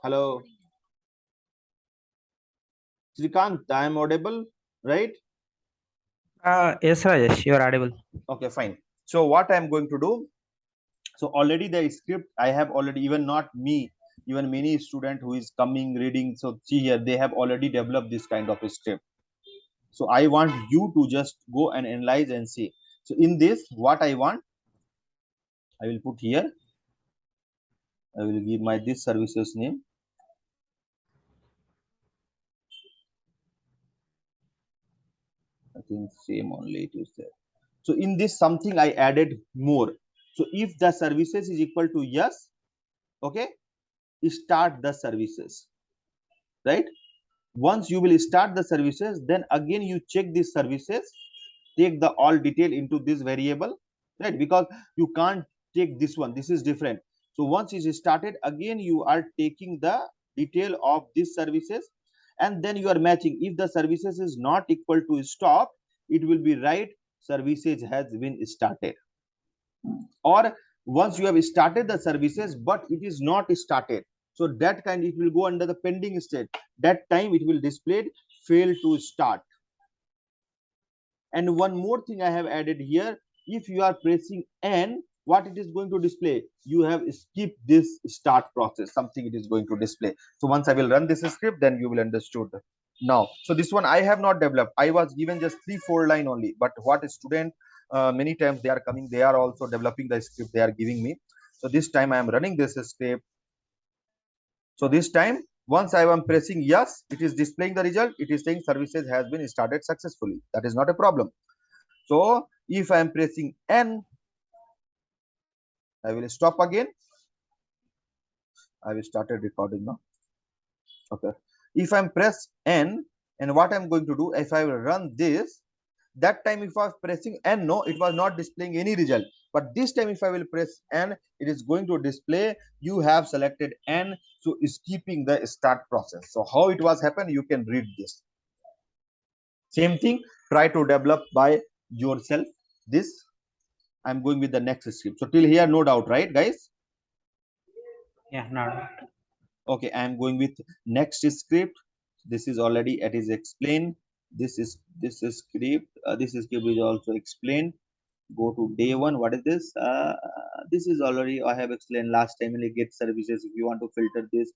Hello, Srikant, I am audible, right? Yes, Rajesh, you are audible. Okay, fine. So what I am going to do, so already the script I have already, even not me, even many student who is coming reading. So see here, they have already developed this kind of a script. So I want you to just go and analyze and see. So in this, what I want, I will put here. I will give my this services name. I think same only it is there. So in this something I added more. So if the services is equal to yes, okay, start the services, right? Once you will start the services, then again you check these services, take the all detail into this variable, right? Because you can't take this one, this is different. So once it is started, again you are taking the detail of these services, and then you are matching. If the services is not equal to stop, it will be right services has been started. Or once you have started the services but it is not started, so that kind it will go under the pending state. That time it will display fail to start. And one more thing I have added here, if you are pressing N, what it is going to display, you have skipped this start process, something it is going to display. So once I will run this script, then you will understood now. So this one I have not developed, I was given just 3-4 line only, but what a student, many times they are coming, they are also developing the script they are giving me. So this time I am running this script. So this time, once I am pressing yes, it is displaying the result. It is saying services has been started successfully. That is not a problem. So if I am pressing N, I will stop again. I will started recording now. Okay. If I'm press N, and what I'm going to do, if I will run this, that time if I was pressing N, no, it was not displaying any result. But this time if I will press N, it is going to display you have selected N, so skipping the start process. So how it was happened, you can read this. Same thing, try to develop by yourself. This I'm going with the next script. So till here, no doubt, right, guys? Yeah, now. Okay, I am going with next script. This is already, it is explained. This is script. This script is also explained. Go to day one. What is this? This is already I have explained last time. In get services, if you want to filter this,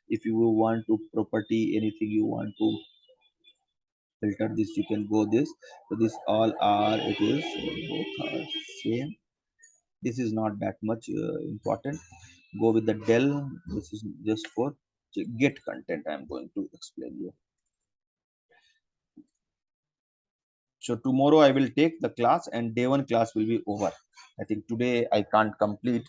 if you want to property anything you want to filter this, you can go this. So this all are, it is both are same. This is not that much important. Go with the del. This is just for get content. I'm going to explain you. So tomorrow I will take the class and day one class will be over. I think today I can't complete.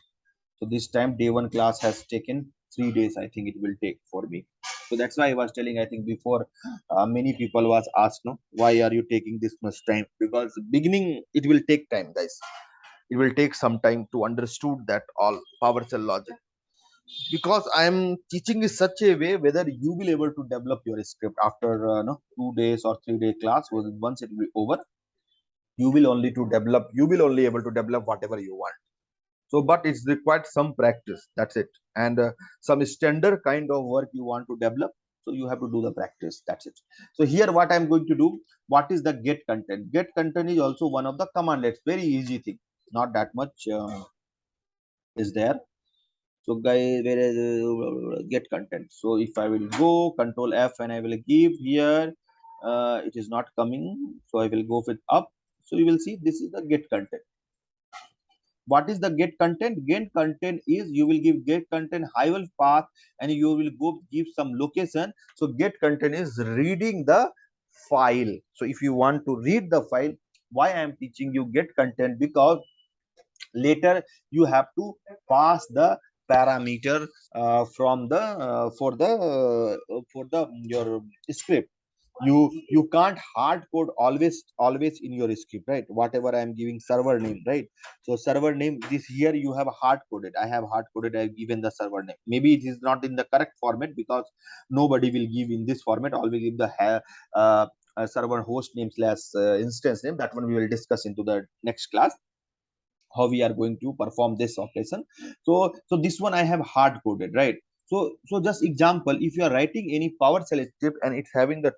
So this time day one class has taken 3 days. I think it will take for me. So that's why I was telling, I think before, many people was asked, no, why are you taking this much time? Because beginning it will take time, guys. It will take some time to understood that all PowerShell logic, because I am teaching in such a way whether you will able to develop your script after no 2 days or 3 day class. Once it will be over, you will only to develop, you will only able to develop whatever you want. So but it's required some practice, that's it. And some standard kind of work you want to develop, so you have to do the practice, that's it. So here what I'm going to do, what is the get content? Get content is also one of the command. It's very easy thing, not that much is there. So guys, where is get content? So if I will go control F and I will give here, it is not coming, so I will go with up. So you will see this is the get content. What is the get content? Get content is you will give get content hyvel path and you will go give some location. So get content is reading the file. So if you want to read the file, why I am teaching you get content? Because later you have to pass the parameter from the for the your script. You can't hard code always in your script, right? Whatever I am giving server name, right? So server name, this here you have hard coded, I have hard coded, I have given the server name. Maybe it is not in the correct format, because nobody will give in this format. Always give the server host name slash instance name. That one we will discuss into the next class, how we are going to perform this operation. So this one I have hard coded, right? So just example, if you are writing any PowerShell script and it's having the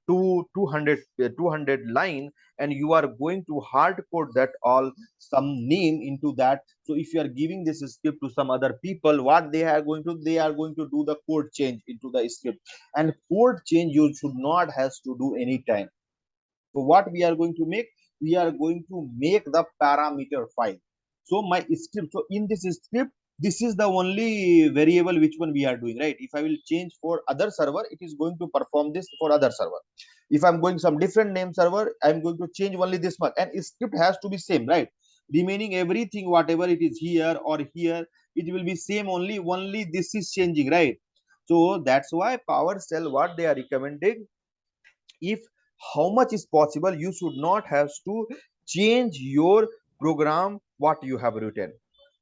200 line, and you are going to hard code that all some name into that. So if you are giving this script to some other people, what they are going to do the code change into the script, and code change you should not has to do any time. So what we are going to make, we are going to make the parameter file. So my script, so in this script, this is the only variable which one we are doing, right? If I will change for other server, it is going to perform this for other server. If I'm going some different name server, I'm going to change only this much, and script has to be same, right? Remaining everything, whatever it is here or here, it will be same, only this is changing, right? So that's why PowerShell, what they are recommending, if how much is possible, you should not have to change your program what you have written.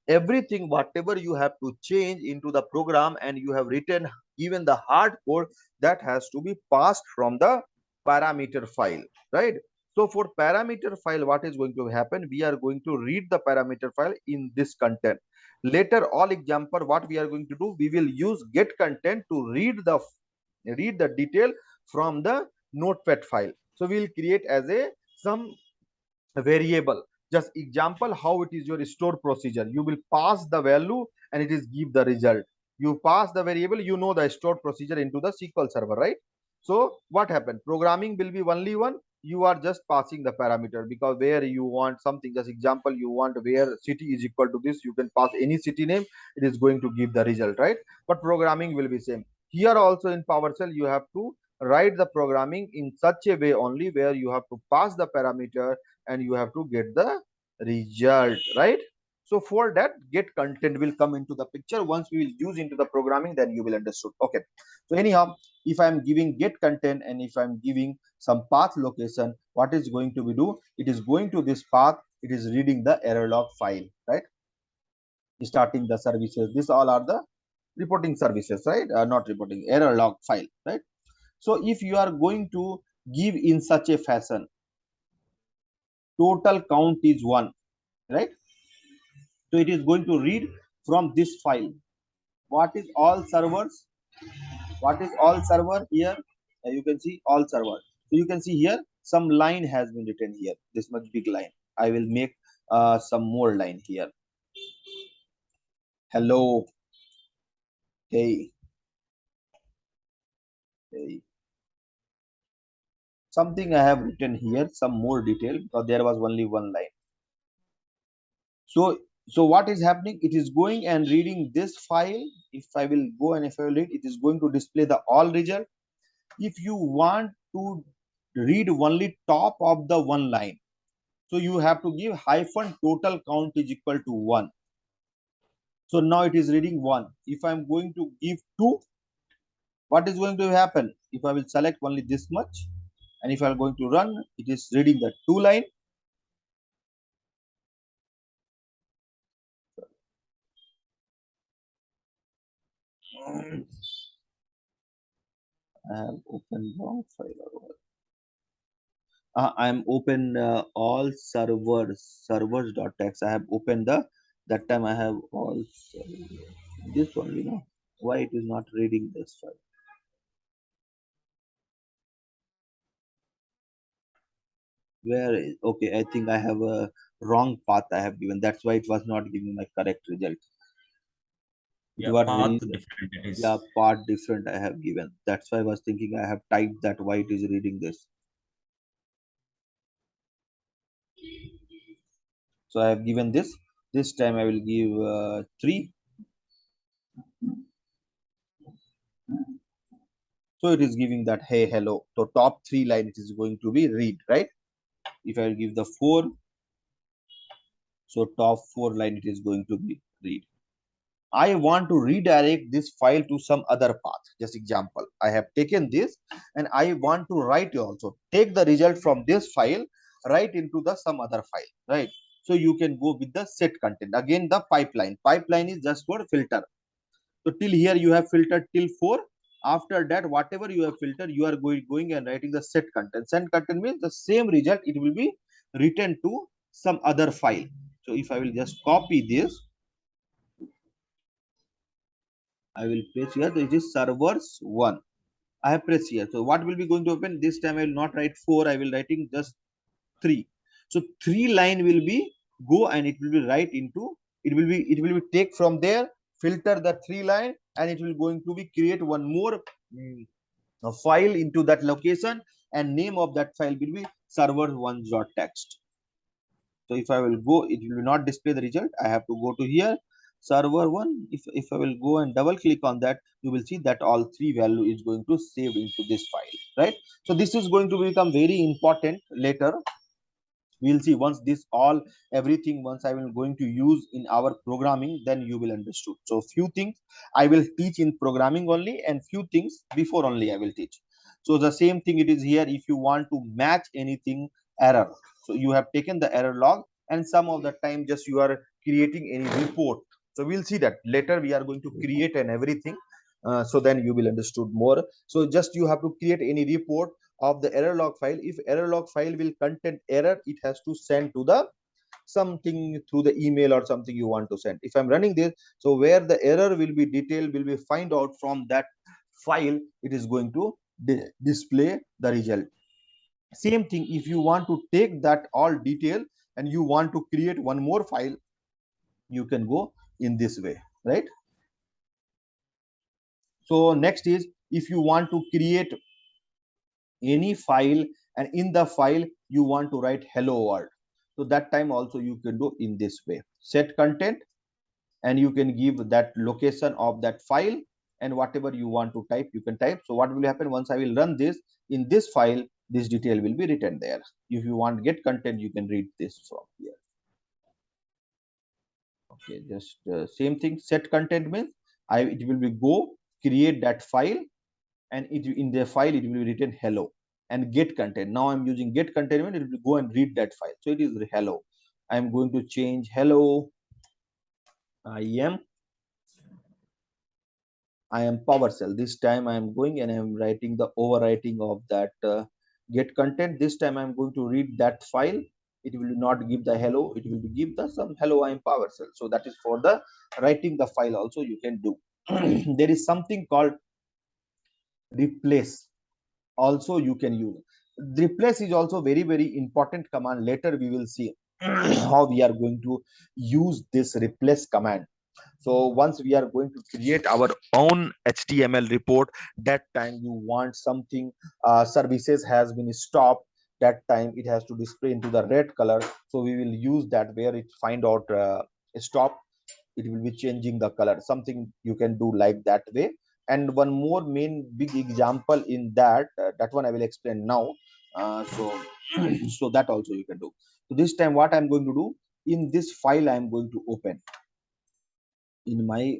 Everything whatever you have to change into the program and you have written, even the hard code, that has to be passed from the parameter file, right? So for parameter file, what is going to happen, we are going to read the parameter file in this content. Later, all example, what we are going to do, we will use get content to read the detail from the notepad file. So we will create as a some variable. Just example, how it is your store procedure, you will pass the value and it is give the result. You pass the variable, you know the stored procedure into the SQL server, right? So what happened, programming will be only one, you are just passing the parameter, because where you want something, just example, you want where city is equal to this, you can pass any city name, it is going to give the result, right? But programming will be same. Here also in PowerShell, you have to write the programming in such a way only where you have to pass the parameter and you have to get the result, right? So for that, get content will come into the picture. Once we will use into the programming, then you will understood. Okay. So anyhow, if I'm giving get content and if I'm giving some path location, what is going to be do, it is going to this path, it is reading the error log file, right? Starting the services, this all are the reporting services, right? Not reporting, error log file, right? So if you are going to give in such a fashion, total count is 1, right? So it is going to read from this file. What is all servers, what is all server here? You can see all server. So you can see here some line has been written here, this much big line. I will make some more line here. Hello, hey, hey, something I have written here, some more detail, because there was only one line. So what is happening, it is going and reading this file. If I will go and if I will read, it is going to display the all result. If you want to read only top of the one line, so you have to give hyphen total count is equal to 1. So now it is reading 1. If I'm going to give 2, what is going to happen, if I will select only this much and if I'm going to run, it is reading the 2 line. I have opened wrong file. I am open all servers.txt. I have opened the, that time I have all this only, no? Why it is not reading this file? Where is, okay, I think I have a wrong path I have given. That's why it was not giving my correct result. It Yeah, was path really, different it yeah, is. part different I have given. That's why I was thinking I have typed that why it is reading this. So I have given this. This time I will give 3. So it is giving that hey hello. So top 3 line it is going to be read, right? If I give the 4, so top 4 line it is going to be read. I want to redirect this file to some other path. Just example, I have taken this and I want to write also. Take the result from this file, write into the some other file, right? So you can go with the set content. Again, the pipeline. Pipeline is just for filter. So till here you have filtered till 4. After that, whatever you have filtered, you are going and writing the set content. Set content means the same result, it will be written to some other file. So if I will just copy this, I will press here. This is servers 1. I have pressed here. So what will be going to open? This time I will not write 4. I will writing just 3. So 3 line will be go and it will be right into, it will be take from there, filter the 3 line, and it will going to be create one more a file into that location, and name of that file will be server1.txt. So if I will go, it will not display the result. I have to go to here, server one. If I will go and double click on that, you will see that all 3 value is going to save into this file, right? So this is going to become very important later. We'll see once this all everything once I will going to use in our programming, then you will understood. So few things I will teach in programming only, and few things before only I will teach. So the same thing it is here. If you want to match anything error, so you have taken the error log, and some of the time just you are creating any report. So we'll see that later. We are going to create and everything, so then you will understood more. So just you have to create any report of the error log file. If error log file will contain error, it has to send to the something through the email or something you want to send. If I'm running this, so where the error will be detailed will be find out from that file, it is going to display the result. Same thing, if you want to take that all detail and you want to create one more file, you can go in this way, right? So next is, if you want to create any file, and in the file you want to write hello world, so that time also you can do in this way. Set content, and you can give that location of that file, and whatever you want to type you can type. So what will happen once I will run this, in this file this detail will be written there. If you want get content, you can read this from here. Okay, just same thing. Set content means it will be go create that file, and it in the file it will be written hello. And get content, now I'm using get content, it will go and read that file, so it is hello. I'm going to change hello. I am PowerShell. This time I am going and I am writing the overwriting of that get content. This time I am going to read that file. It will not give the hello, it will give the some hello I am PowerShell. So that is for the writing the file also you can do. There is something called replace, also you can use. Replace is also very important command. Later we will see how we are going to use this replace command. So once we are going to create our own HTML report, that time you want something services has been stopped, that time it has to display into the red color. So we will use that where it find out stop, it will be changing the color, something you can do like that way. And one more main big example in that, that one I will explain now. So so that also you can do. So this time what I'm going to do, in this file I'm going to open in my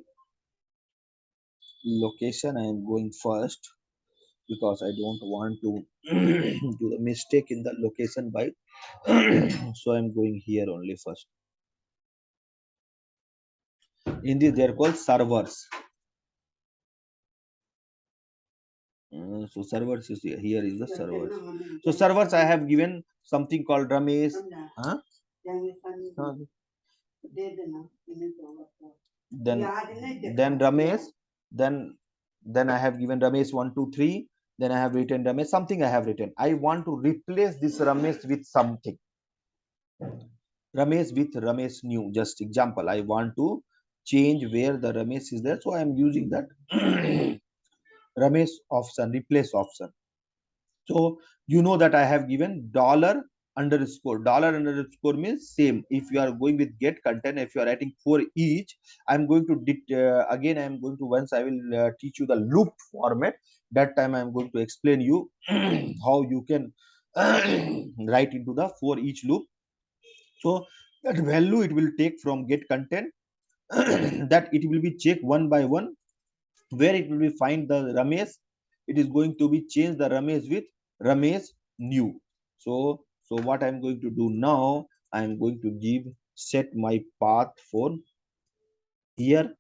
location. I am going first because I don't want to do the mistake in the location by so I'm going here only first. In this they are called servers. So servers is here is the servers. So servers I have given something called Ramesh. Huh? Huh? Then Ramesh, then I have given Ramesh 1 2 3. Then I have written Ramesh, something I have written. I want to replace this Ramesh with something. Ramesh with Ramesh new. Just example, I want to change where the Ramesh is there, so I am using that Ramesh option, replace option. So you know that I have given dollar underscore. Dollar underscore means same. If you are going with get content, if you are writing for each, I'm going to again. I'm going to once I will teach you the loop format. That time I'm going to explain you how you can write into the for each loop. So that value it will take from get content that it will be checked one by one, where it will be find the Ramesh, it is going to be change the Ramesh with Ramesh new. So what I'm going to do now, I'm going to give set my path for here.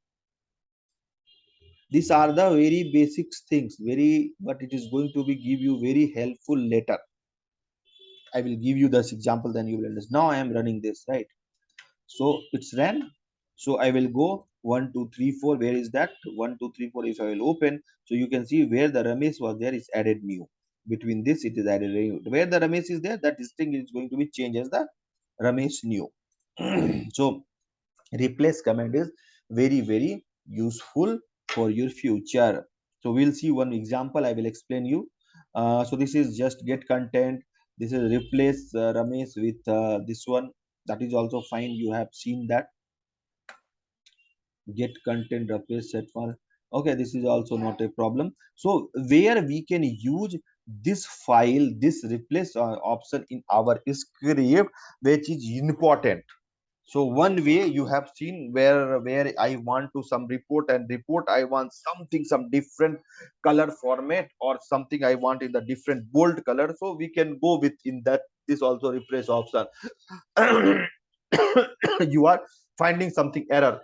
These are the very basic things, very, but it is going to be give you very helpful later. I will give you this example, then you will understand. Now I am running this, right? So it's ran. So I will go 1 2 3 4. Where is that? 1 2 3 4. If I will open, so you can see where the Ramesh was there is added new. Between this, it is added new. Where the Ramesh is there, that string is going to be changed as the Ramesh new. So replace command is very useful for your future. So we'll see one example. I will explain you. So this is just get content. This is replace Ramesh with this one. That is also fine. You have seen that get content replace set for. Okay, this is also not a problem. So where we can use this file, this replace option in our script, which is important. So one way you have seen where I want to some report, and report I want something, some different color format, or something I want in the different bold color. So we can go with in that this also replace option. You are finding something error.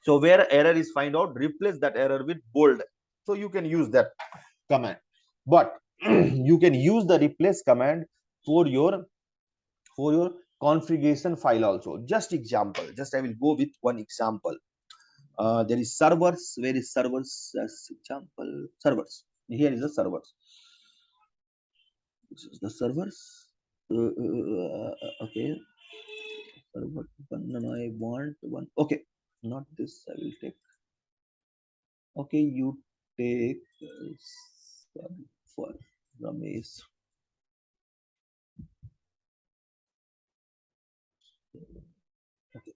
So where error is find out, replace that error with bold. So you can use that command. But you can use the replace command for your configuration file also. Just example, just I will go with one example. There is servers. Where is servers? As example, servers. Here is the servers. This is the servers. Okay, server one. No, I want one. Okay, not this. I will take. Okay, you take for Ramesh. Okay.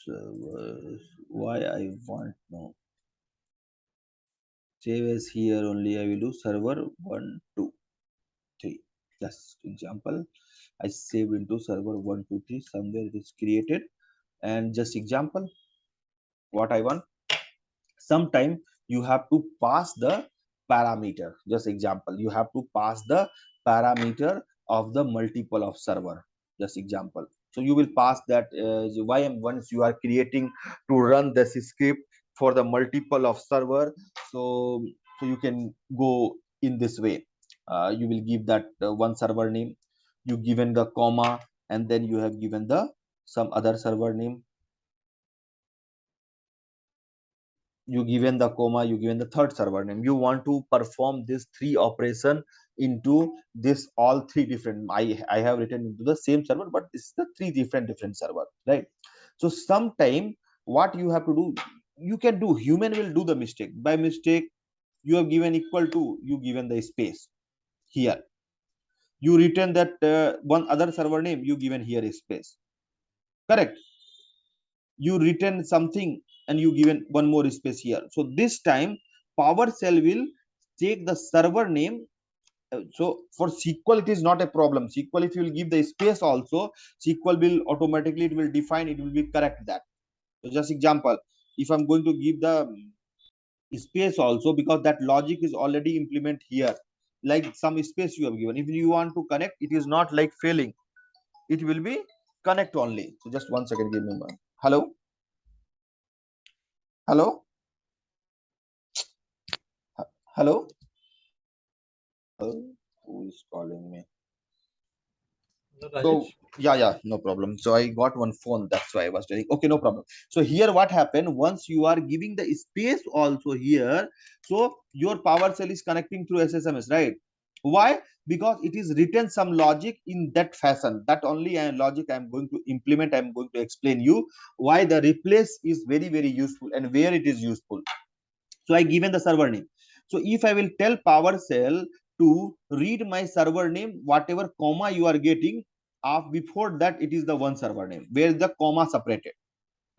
Servers. Why I want no. Save as here only. I will do server 1 2 3. Just example, I save into server 1 2 3. Somewhere it is created. And just example, what I want, sometime you have to pass the parameter. Just example, you have to pass the parameter of the multiple of server. Just example, so you will pass that once you are creating to run this script for the multiple of server. So you can go in this way. You will give that one server name, you given the comma, and then you have given the some other server name, you given the comma, you given the third server name. You want to perform this three operation into this all three different. I have written into the same server, but this is the three different server, right? So sometime what you have to do, you can do, human will do the mistake. By mistake, you have given equal to, you given the space here, you return that one other server name, you given here a space, correct? You return something and you given one more space here. So this time PowerShell will take the server name. So for SQL it is not a problem. SQL, if you will give the space also, SQL will automatically, it will define, it will be correct that. So just example, if I'm going to give the space also, because that logic is already implement here, like some space you have given, if you want to connect, it is not like failing, it will be connect only. So just 1 second, give me one. Hello, hello, hello. Who is calling me? Hello, So Rajesh. yeah, no problem. So I got one phone. That's why I was telling. Okay, no problem. So here, what happened? Once you are giving the space also here, so your PowerShell is connecting through SSMS, right? Why? Because it is written some logic in that fashion. That only logic I am going to implement. I am going to explain you why the replace is very useful and where it is useful. So I given the server name. So if I will tell PowerShell to read my server name, whatever comma you are getting, before that it is the one server name where the comma separated,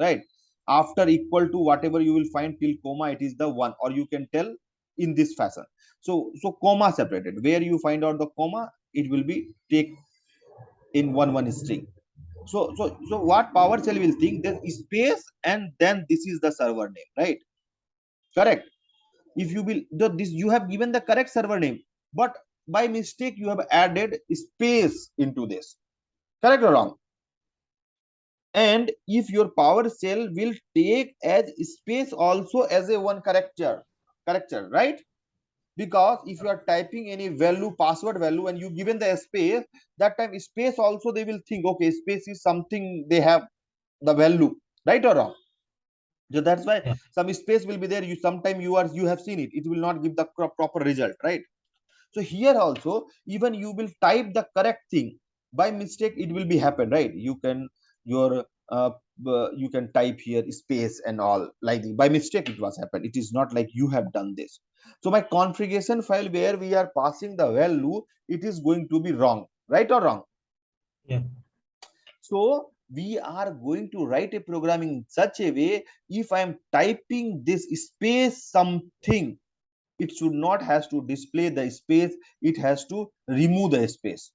right? After equal to whatever you will find till comma, it is the one, or you can tell in this fashion. So comma separated, where you find out the comma, it will be take in one string. So what PowerShell will think, there is space and then this is the server name, right? Correct. If you will this, you have given the correct server name, but by mistake you have added space into this, correct or wrong? And if your PowerShell will take as space also as a one character, right? because if you are typing any value, password value, and you given the space, that time space also they will think, okay, space is something they have the value, right or wrong? So that's why Yeah. some space will be there. You sometime you have seen it, it will not give the proper result, right? So here also, even you will type the correct thing, by mistake it will be happen, right? You can your you can type here space and all, like by mistake it was happened. It is not like you have done this. So my configuration file where we are passing the value, it is going to be wrong, right or wrong? Yeah. So we are going to write a programming in such a way, if I am typing this space something, it should not has to display the space, it has to remove the space.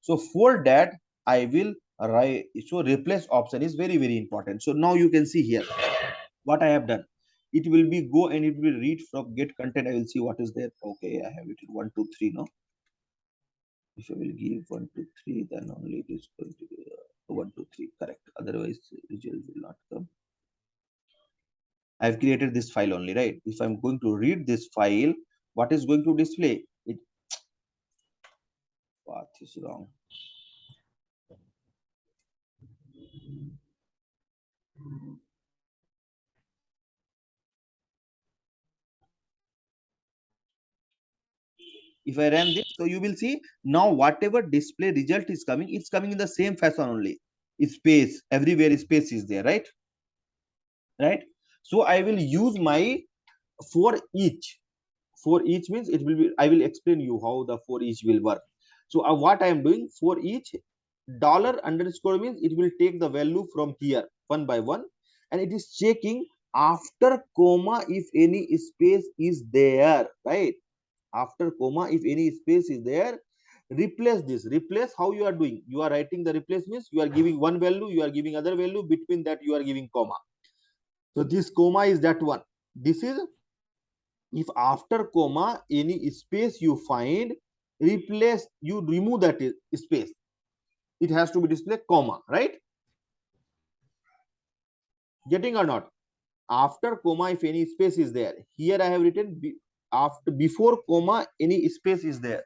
So for that I will write, so replace option is very very important. So now you can see here what I have done. It will be go and it will read from get content. I will see what is there. Okay, I have it in 1 2 3 no. If I will give 1 2 3, then only it is going to be 1 2 3 correct, otherwise result will not come. I've created this file only, right? If I'm going to read this file, what is going to display it? Path is wrong. If I run this, so you will see now whatever display result is coming, it's coming in the same fashion only. Space everywhere, space is there, right? Right. So I will use my for each. For each means it will be. I will explain you how the for each will work. So what I am doing for each dollar underscore means it will take the value from here one by one, and it is checking after comma if any space is there, right? After comma if any space is there, replace this. Replace how you are doing, you are writing the replace means you are giving one value, you are giving other value, between that you are giving comma. So this comma is that one. This is if after comma any space you find, replace, you remove that space, it has to be displayed comma, right? Getting or not? After comma if any space is there, here I have written after before comma any space is there.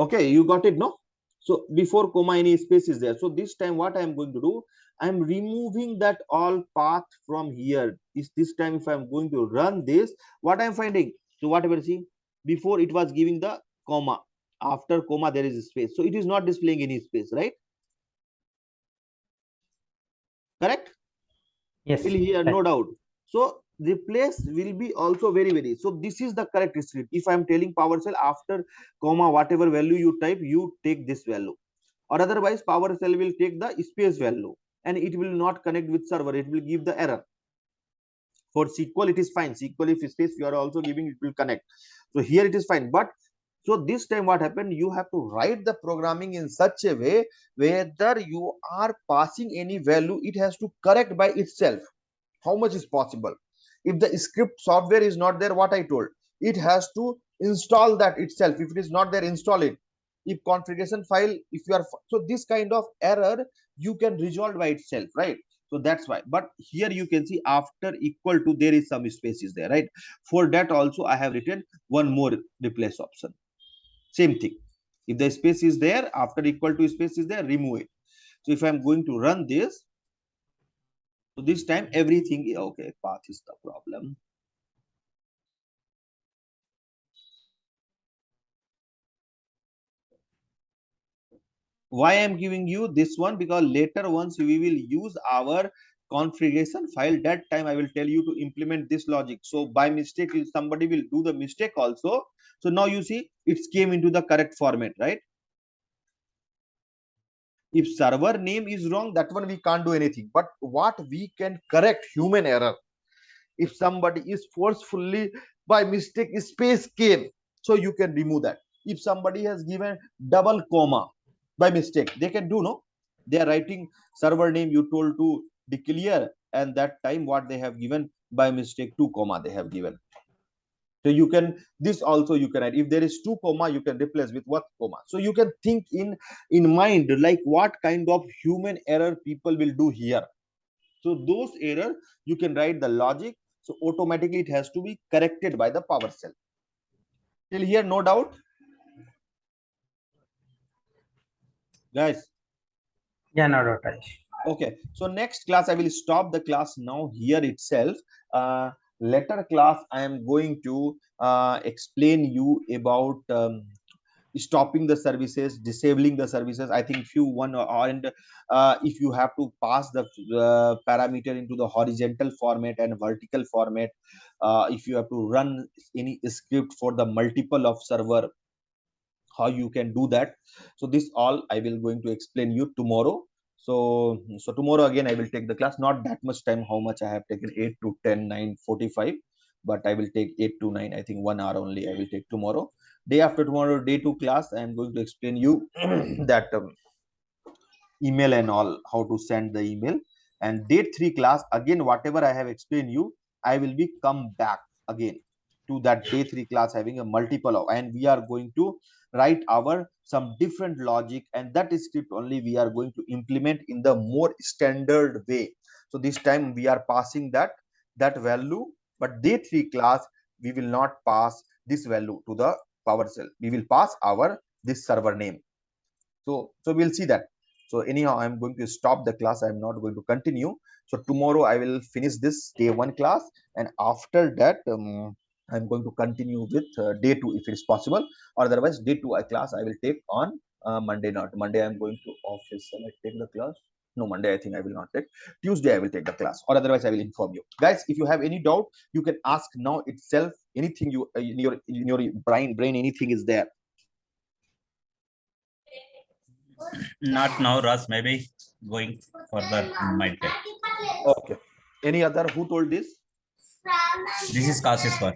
Okay, you got it, no? So before comma any space is there. So this time what I am going to do, I am removing that all path from here. Is this time if I am going to run this, what I am finding? So whatever, see, before it was giving the comma, after comma there is a space, so it is not displaying any space, right? Correct? Yes. Till here, Right. no doubt. So replace will be also very very. So this is the correct script. If I am telling PowerShell after comma whatever value you type, you take this value, or otherwise PowerShell will take the space value and it will not connect with server. It will give the error. For SQL, it is fine. SQL, if space you are also giving, it will connect. So here it is fine. But so this time what happened? You have to write the programming in such a way whether you are passing any value, it has to correct by itself. How much is possible? If the script software is not there, what I told, it has to install that itself. If it is not there, install it. If configuration file, if you are, so this kind of error you can resolve by itself, right? So that's why. But here you can see after equal to there is some spaces there, right? For that also I have written one more replace option. Same thing. If the space is there, after equal to space is there, remove it. So if I'm going to run this, so this time everything, okay, path is the problem. Why I'm giving you this one? Because later once we will use our configuration file, that time I will tell you to implement this logic. So by mistake, if somebody will do the mistake also. So now you see it's came into the correct format, right? If server name is wrong, that one we can't do anything. But what we can correct, human error. If somebody is forcefully by mistake space came, so you can remove that. If somebody has given double comma by mistake, they can do, no? They are writing server name, you told to declare, and that time what they have given by mistake 2 comma they have given. So you can, this also you can add. If there is 2 comma, you can replace with what comma. So you can think in mind like what kind of human error people will do here. So those error you can write the logic, So automatically it has to be corrected by the PowerShell. Till here, no doubt, guys? Yeah, no doubt, Rajesh. Okay, so next class I will stop the class now here itself. Later class I am going to explain you about stopping the services, disabling the services. I think few one and if you have to pass the parameter into the horizontal format and vertical format, if you have to run any script for the multiple of server, how you can do that. So this all I will going to explain you tomorrow. So tomorrow again I will take the class, not that much time. How much I have taken? 8 to 10, 9:45, but I will take 8 to 9, I think 1 hour only I will take tomorrow. Day after tomorrow, day 2 class, I am going to explain you that email and all, how to send the email. And day 3 class, again whatever I have explained you, I will be come back again to that day 3 class, having a multiple of, and we are going to write our some different logic, and that script only we are going to implement in the more standard way. So this time we are passing that value, but day 3 class we will not pass this value to the PowerShell. We will pass our this server name. So we'll see that. So anyhow, I'm going to stop the class. I'm not going to continue. So tomorrow I will finish this day 1 class, and after that I'm going to continue with day 2 if it's possible, or otherwise day 2 class I will take on Monday. Not Monday, I'm going to office. Shall I take the class? No, Monday I think I will not take. Tuesday I will take the class, or otherwise I will inform you guys. If you have any doubt, you can ask now itself. Anything you in your brain anything is there. Not now, Raj. Maybe going further in my day. Okay. Any other? Who told this? This is Kasiswar.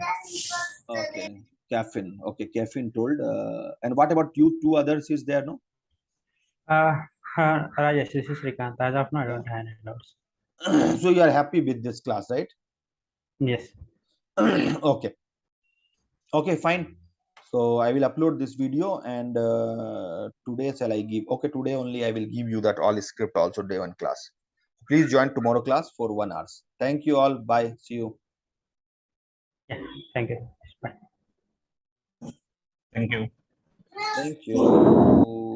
Okay. Caffeine. Okay. Caffeine told. And what about you? Two others is there, no? Uh, Rajesh, this is Srikant. As of now, I don't have any doubts. So you are happy with this class, right? Yes. Okay. Okay, fine. So I will upload this video, and today shall I give? Okay, today only I will give you that all script also day 1 class. Please join tomorrow class for 1 hour. Thank you all. Bye. See you. Yeah. Thank you. Bye. Thank you. Thank you.